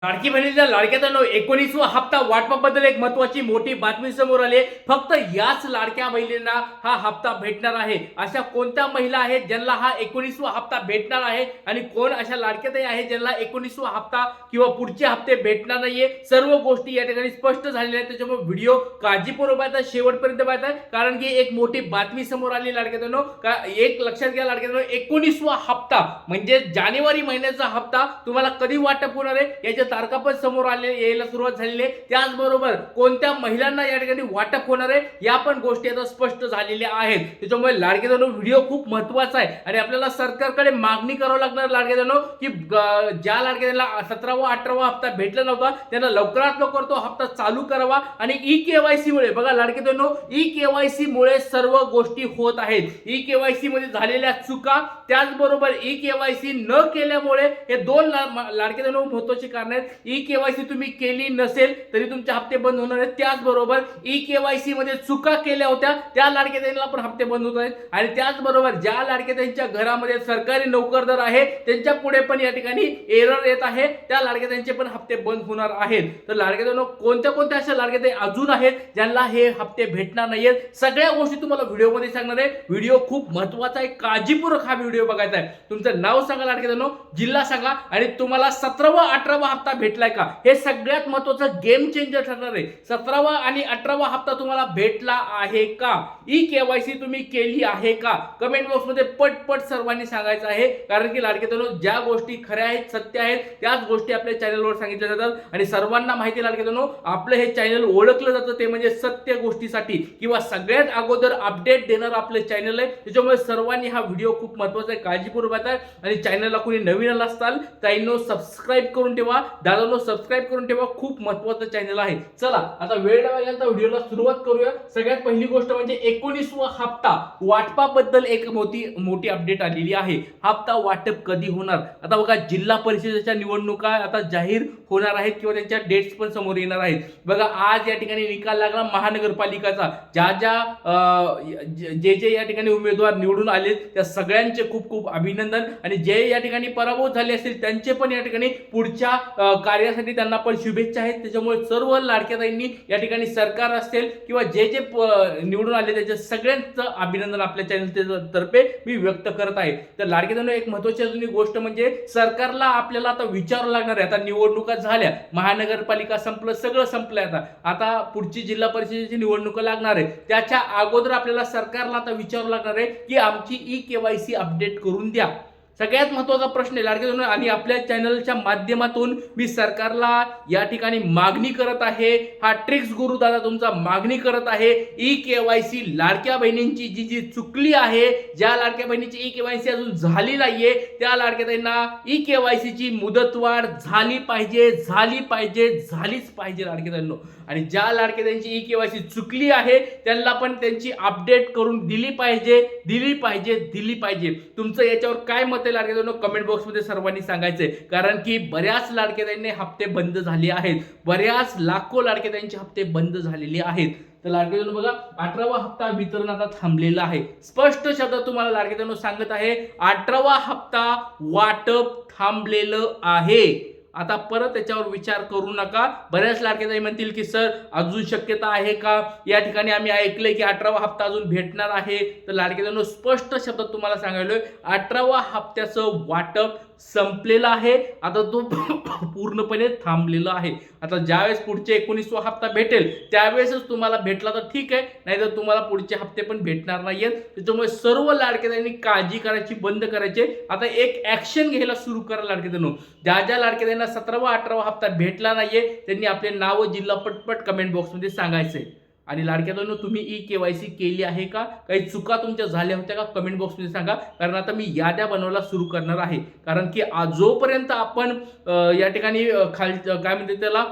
लाडकी बहिणीच्या लाडक्याचा 19वा हप्ता वाटपाबद्दल एक महत्वाची मोठी बातमी समोर आली आहे। फक्त याच लाडक्या बहिणींना हा हप्ता भेटणार आहे। अशा कोणत्या महिला आहेत ज्यांना हा 19वा हप्ता भेटणार आहे आणि कोण अशा लाडक्याताई आहेत ज्यांना 19वा हप्ता किंवा पुढचे हप्ते भेटणार नाहीये, सर्व गोष्टी या ठिकाणी स्पष्ट झालेल्या आहेत। त्याच्यामुळे व्हिडिओ काळजीपूर्वक पाहता, शेवटपर्यंत पाहता, कारण की एक मोठी बातमी समोर आली लाडक्यातांनो। का एक लक्षात घ्या लाडक्यातांनो, 19वा हप्ता म्हणजे जानेवारी महिन्याचा हप्ता तुम्हाला कधी वाटप होणार आहे याच्या तारखा पण समोर आले यायला सुरुवात झालेली आहे। त्याचबरोबर कोणत्या महिलांना या ठिकाणी वाटप होणार आहे या पण गोष्टी आता स्पष्ट झालेल्या आहेत। त्याच्यामुळे लाडक्यातांनो व्हिडिओ खूप महत्त्वाचा आहे आणि आपल्याला सरकारकडे मागणी करावं लागणार लाडक्यातांनो की ज्या लाडक्याला 17वा 18वा हप्ता भेटला नव्हता त्यांना लवकरात लवकर तो हप्ता चालू करावा। आणि ई-केवायसी मुळे बघा लाडक्यातांनो, ई-केवायसी मुळे सर्व गोष्टी होत आहेत। ई-केवायसी मध्ये झालेल्या चुका, त्याचबरोबर ई-केवायसी न केल्यामुळे हे दोन लाडक्यातांनो महत्त्वाची कारण आहेत। ई-केवायसी तुम्ही केली नसेल तरी तुमचे हप्ते बंद होणार आहेत। त्याचबरोबर ई-केवायसी मध्ये चुका केल्या होत्या त्या लाडक्याताईंना पण हप्ते बंद होत आहेत। आणि त्याचबरोबर ज्या लाडक्याताईंच्या घरामध्ये सरकारी नोकरदार आहे त्यांच्या पुढे पण या ठिकाणी एरर येत आहे, त्या लाडक्याताईंचे पण हप्ते बंद होणार आहेत। तर लाडक्याताईंनो, कोणत्या कोणत्या अशा लाडक्याताई अजून आहेत ज्यांना हे हप्ते भेटणार नाहीयेत, सगळ्या गोष्टी तुम्हाला व्हिडिओ मध्ये सांगणार आहे। व्हिडिओ खूप महत्त्वाचा आहे, काळजीपूर्वक हा व्हिडिओ बघायचा आहे। तुमचं नाव सांगा लाडक्याताईंनो, जिल्हा सांगा आणि तुम्हाला 17वा 18वा हप्ता भेटलाय का, हे सगळ्यात महत्त्वाचं गेम चेंजर ठरणार आहे। 17वा आणि 18वा हप्ता तुम्हाला भेटला आहे का, ई-केवायसी तुम्ही केली आहे का, कमेंट बॉक्स मध्ये पटपट सर्वांनी सांगायचं आहे। कारण की लाडक्याताईंनो, ज्या गोष्टी खऱ्या आहेत, सत्य आहेत, त्याच गोष्टी आपल्या चॅनलवर सांगितल्या जातात आणि सर्वांना माहिती लाडक्याताईंनो, आपलं हे चॅनल ओळखलं जातं ते म्हणजे सत्य गोष्टीसाठी किंवा सगळ्यात अगोदर अपडेट देणार आपलं चॅनल आहे। त्याच्यामुळे सर्वांनी हा व्हिडिओ खूप महत्त्वाचा आहे, काळजीपूर्वक बघा। आणि चॅनलला कोणी नवीन असाल ताईंनो सबस्क्राइब करून ठेवा, दादांनो सबस्क्राइब करून ठेवा, खूप महत्त्वाचं चॅनल आहे। चला आता वेळ लावायला तर व्हिडिओला सुरुवात करूया। सगळ्यात पहिली गोष्ट म्हणजे 19वा हप्ता वाटपाबद्दल एक मोठी अपडेट आलेली आहे। हप्ता वाटप कधी होणार, आता बघा जिल्हा परिषदेच्या निवडणुका आता जाहीर होणार आहेत किंवा त्यांच्या डेट्स पण समोर येणार आहेत। बघा आज या ठिकाणी निकाल लागला महानगरपालिकाचा, जे या ठिकाणी उमेदवार निवडून आले त्या सगळ्यांचे खूप खूप अभिनंदन आणि जे या ठिकाणी पराभूत झाले असतील त्यांचे पण या ठिकाणी पुढच्या कार्यासाठी त्यांना पण शुभेच्छा आहेत। त्याच्यामुळे सर्व लाडक्याताईंनी या ठिकाणी सरकार असेल किंवा जे निवडून आले त्याच्या सगळ्यांचं अभिनंदन आपल्या चॅनल तर्फे मी व्यक्त करत आहे। तर लाडक्याताईंनो, एक महत्त्वाची अजून गोष्ट म्हणजे सरकारला आपल्याला आता विचारावं लागणार आहे। आता निवडणुका झाल्या, महानगरपालिका संपलं, सगळं संपलंय, आता पुढची जिल्हा परिषदेची निवडणूक लागणार आहे। त्याच्या अगोदर आपल्याला सरकारला आता विचारावं लागणार आहे की आमची ई-केवायसी अपडेट करून द्या। सगळ्यात महत्त्वाचा प्रश्न आहे लाडक्याताईंनो आणि आपल्या चॅनलच्या माध्यमातून मी सरकारला या ठिकाणी मागणी करत आहे। हा ट्रिक्स गुरु दादा तुमचा मागणी करत आहे, ई-केवायसी लाडक्या बहिणींची जी चुकली आहे, ज्या लाडक्या बहिणीची ई-केवायसी अजून झाली नाहीये त्या लाडक्याताईंना ई-केवायसीची मुदतवाढ झाली पाहिजे, झालीच पाहिजे लाडक्याताईंनो। आणि ज्या लाडक्याताईंची ई-केवायसी चुकली आहे त्यांना पण त्यांची अपडेट करून दिली पाहिजे। तुमचं याच्यावर काय मत आहे लाडक्याताईंनो, कमेंट बॉक्स मध्ये सर्वांनी सांगायचंय। कारण की बऱ्याच लाडक्याताईंचे हप्ते बंद झाले आहेत, बऱ्याच लाखो लाडक्याताईंचे हप्ते बंद झालेले आहेत। तर लाडक्याताईंनो बघा, 18वा हप्ता वितरण आता थांबलेला आहे। स्पष्ट शब्दात तुम्हाला लाडक्याताईंनो सांगत आहे, 18वा हप्ता वाटप थांबलेलं आहे। आता परत त्याच्यावर विचार करू नका। बऱ्याच लाडक्याताई म्हणतील की सर अजून शक्यता आहे का, या ठिकाणी आम्ही ऐकलंय की 18वा हप्ता अजून भेटणार आहे। तर लाडक्याताईंनो, स्पष्ट शब्दात तुम्हाला सांगायलोय, 18वा हप्त्याचं वाटप संपलेला आहे, आता तो पूर्णपणे थांबलेला आहे। आता ज्यावेळेस पुढचे 19वा हप्ता भेटेल त्यावेळेसच तुम्हाला भेटला तर ठीक आहे, नाहीतर तुम्हाला पुढचे हप्ते पण भेटणार नाहीयेत। त्याच्यामुळे सर्व लाडक्याताईंनी काळजी करायची बंद करायची, आता एक ऍक्शन घ्यायला सुरू करा लाडक्याताईंनो। ज्या लाडक्याताईंना 17वा 18वा हप्ता भेटला नाहीये त्यांनी आपले नाव जिल्हा पटपट कमेंट बॉक्स मध्ये सांगायचंय। आणि लाडक्याताईंनो, तुम्ही ई-केवायसी केली आहे का, काही चुका तुमच्या झाल्या होत्या का, कमेंट बॉक्स मध्ये सांगा। कारण आता मी याद्या बनवायला सुरू करणार आहे। कारण की जोपर्यंत आपण या ठिकाणी काय म्हणते त्याला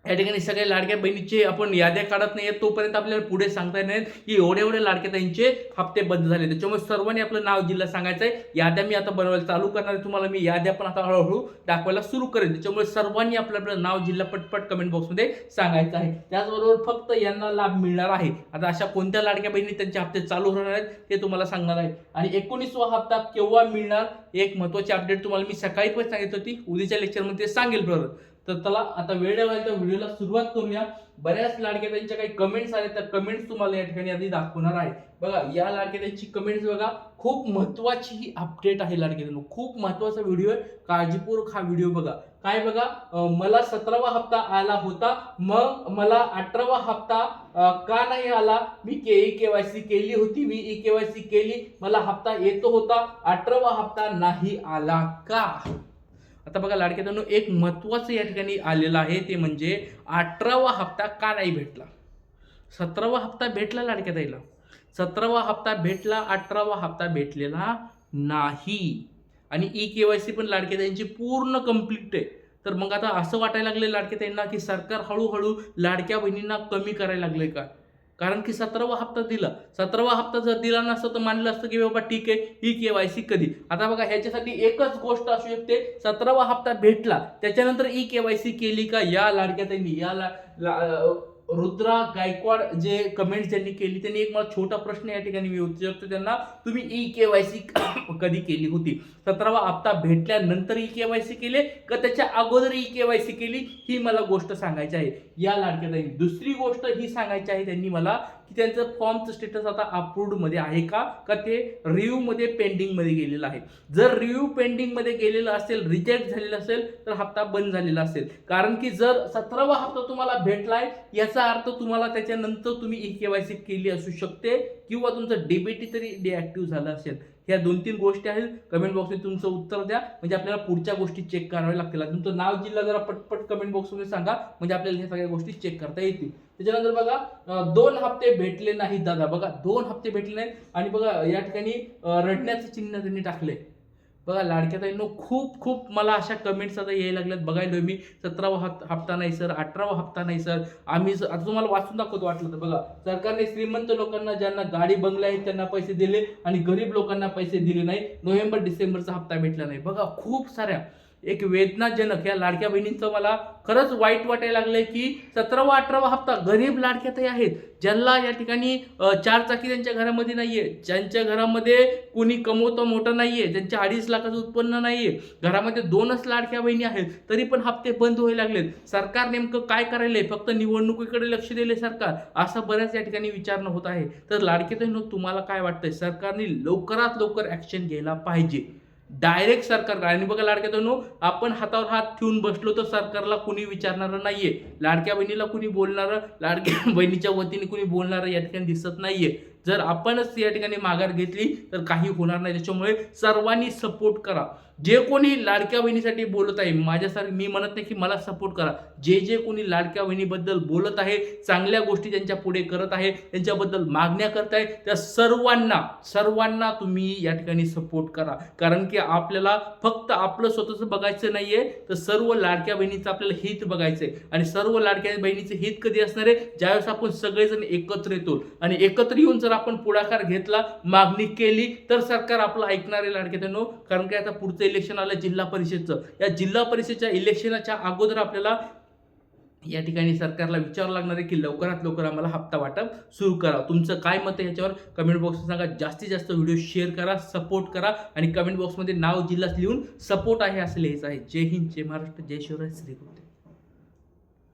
या ठिकाणी सगळ्या लाडक्या बहिणीचे आपण याद्या काढत नाही तोपर्यंत आपल्याला पुढे सांगता येणार की एवढे लाडक्या ताईंचे हप्ते बंद झाले. त्याच्यामुळे सर्वांनी आपलं नाव जिल्हा सांगायचं आहे. याद्या मी आता बनवायला चालू करणार आहे. तुम्हाला मी याद्या पण आता हळूहळू दाखवायला सुरू करेन. त्याच्यामुळे सर्वांनी आपलं नाव जिल्हा पटपट कमेंट बॉक्समध्ये सांगायचं आहे. त्याचबरोबर फक्त यांना लाभ मिळणार आहे. आता अशा कोणत्या लाडक्या बहिणी त्यांचे हप्ते चालू होणार आहेत ते तुम्हाला सांगणार आहे. आणि 19वा हप्ता केव्हा मिळणार एक महत्त्वाची अपडेट तुम्हाला मी सकाळी पण सांगितली होती. उद्याच्या लेक्चरमध्ये सांगेल बरोबर. तर चला आता वेळ व्हायला व्हिडिओला सुरुवात करूया. बऱ्याच लाडक्या त्यांच्या काही कमेंट्स आल्या त्या कमेंट्स तुम्हाला या ठिकाणी आधी दाखवणार आहे. बघा या लाडक्या त्यांची कमेंट्स बघा, खूप महत्त्वाची ही अपडेट आहे लाडक्या, खूप महत्त्वाचा व्हिडिओ आहे. काळजीपूर्वक हा व्हिडिओ बघा. काय बघा, मला 17वा हप्ता आला होता, मग मला 18वा हप्ता का नाही आला? मी केवायसी केली होती, मी केवायसी केली, मला हप्ता येतो होता, 18वा हप्ता नाही आला का? आता बघा लाडक्यानो एक महत्त्वाचं या ठिकाणी आलेलं आहे ते म्हणजे 18वा हप्ता का नाही भेटला. 17वा हप्ता भेटला लाडक्या ताईला, 17वा हप्ता भेटला, 18वा हप्ता भेटलेला नाही. आणि केवायसी पण लाडक्या ताईंची पूर्ण कंप्लीट आहे. तर मग आता असं वाटायला लागले लाडक्या ताईंना की सरकार हळूहळू लाडक्या बहिणींना कमी करायला लागले का? कारण की 17वा हप्ता दिला, 17वा हप्ता जर दिला नसता तर मानलं असतं की बाबा ठीक आहे ही केवायसी कधी. आता बघा ह्याच्यासाठी एकच गोष्ट असू शकते, 17वा हप्ता भेटला त्याच्यानंतर केवायसी केली का? या लाडक्या ताईंनी रुद्रा गायकवाड जे कमेंट्स ज्यांनी केली त्यांनी एक मला छोटा प्रश्न या ठिकाणी मी विचारतो त्यांना, तुम्ही केवायसी कधी केली होती? 17वा हप्ता भेटल्यानंतर केवायसी केले का त्याच्या अगोदर केवायसी केली? ही मला गोष्ट सांगायची आहे या लाडक्या ताईंनी. दुसरी गोष्ट ही सांगायची आहे त्यांनी मला की त्यांचं फॉर्मचं स्टेटस आता अप्रूव्ड मध्ये आहे का ते रिव्ह्यू मध्ये पेंडिंग मध्ये गेलेलं आहे. जर रिव्ह्यू पेंडिंग मध्ये गेलेलं असेल, रिजेक्ट झालेलं असेल तर हप्ता बंद झालेला असेल. कारण की जर 17वा हप्ता तुम्हाला भेटलाय याचा अर्थ तुम्हाला त्याच्यानंतर तुम्ही केवायसी केली असू शकते किंवा तुमचं डीबीटी तरी डिॲक्टिव्ह झालं असेल. ह्या 2-3 गोष्टी आहेत. कमेंट बॉक्समध्ये तुमचं उत्तर द्या म्हणजे आपल्याला पुढच्या गोष्टी चेक कराव्या लागतील. तुमचं नाव जिल्हा जरा पटपट कमेंट बॉक्समध्ये सांगा म्हणजे आपल्याला ह्या सगळ्या गोष्टी चेक करता येतील. त्याच्यानंतर बघा 2 हप्ते भेटले नाहीत दादा. बघा 2 हप्ते भेटले नाहीत आणि बघा या ठिकाणी रडण्याचं चिन्ह त्यांनी टाकले. बघा लाडक्या ताईंनो खूप मला अशा कमेंट्स आता यायला लागल्यात. बघायला मी 17वा हप्ता नाही सर, 18वा हप्ता नाही सर. आम्ही आता तुम्हाला वाचून दाखवतो वाटलं तर. बघा सरकारने श्रीमंत लोकांना ज्यांना गाडी बंगले आहेत त्यांना पैसे दिले आणि गरीब लोकांना पैसे दिले नाही. नोव्हेंबर डिसेंबरचा हप्ता भेटला नाही. बघा खूप साऱ्या एक वेदनाजनक या लाडक्या बहिणींचं मला खरंच वाईट वाटायला लागलंय की 17वा 18वा हप्ता गरीब लाडक्या ताई आहेत ज्यांना या ठिकाणी 4 चाकी त्यांच्या घरामध्ये नाहीये, ज्यांच्या घरामध्ये कुणी कमवतं मोठं नाहीये, ज्यांच्या 2.5 लाखाचं उत्पन्न नाहीये, घरामध्ये 2च लाडक्या बहिणी आहेत तरी पण हप्ते बंद व्हायला लागलेत. सरकार नेमकं काय करायलंय? फक्त निवडणुकीकडे लक्ष दिले सरकार, असं बऱ्याच या ठिकाणी विचारणं होत आहे. तर लाडके ताईंनो तुम्हाला काय वाटतंय? सरकारने लवकरात लवकर ऍक्शन घ्यायला पाहिजे डायरेक्ट सरकार. आणि बघा लाडक्या बहिणींनो आपण हातावर हात ठेवून बसलो तर सरकारला कुणी विचारणारं नाहीये, लाडक्या बहिणीला कुणी बोलणारं, लाडक्या बहिणीच्या वतीने कुणी बोलणारं या ठिकाणी दिसत नाहीये. जर आपणच या ठिकाणी माघार घेतली तर काही होणार नाही. त्याच्यामुळे सर्वांनी सपोर्ट करा. जे कोणी लाडक्या बहिणीसाठी बोलत आहे, माझ्यासारखं मी म्हणत नाही की मला सपोर्ट करा, जे कोणी लाडक्या बहिणीबद्दल बोलत आहे, चांगल्या गोष्टी त्यांच्या पुढे करत आहे, त्यांच्याबद्दल मागण्या करताय, त्या सर्वांना तुम्ही या ठिकाणी सपोर्ट करा. कारण की आपल्याला फक्त आपलं स्वतःचं बघायचं नाहीये तर सर्व लाडक्या बहिणीचं आपल्याला हित बघायचंय. आणि सर्व लाडक्या बहिणीचं हित कधी असणार आहे? ज्यावेळेस आपण सगळेजण एकत्र येतो आणि एकत्र येऊन जर आपण पुढाकार घेतला, मागणी केली तर सरकार आपलं ऐकणार आहे लाडक्या बहिणींनो. कारण की आता पुढचं इलेक्शन आलं जिल्हा परिषदचं. या जिल्हा परिषदच्या इलेक्शनच्या अगोदर आपल्याला या ठिकाणी सरकारला विचारावं लागणार आहे की लवकरात लवकर आम्हाला हप्ता वाटप सुरू करा. तुमचं काय मत आहे याच्यावर कमेंट बॉक्समध्ये सांगा. जास्तीत जास्त व्हिडिओ शेअर करा, सपोर्ट करा आणि कमेंट बॉक्समध्ये नाव जिल्हा लिहून सपोर्ट आहे असं लिहायचं आहे. जय हिंद, जय महाराष्ट्र, जय शिवराय, श्री गुरु.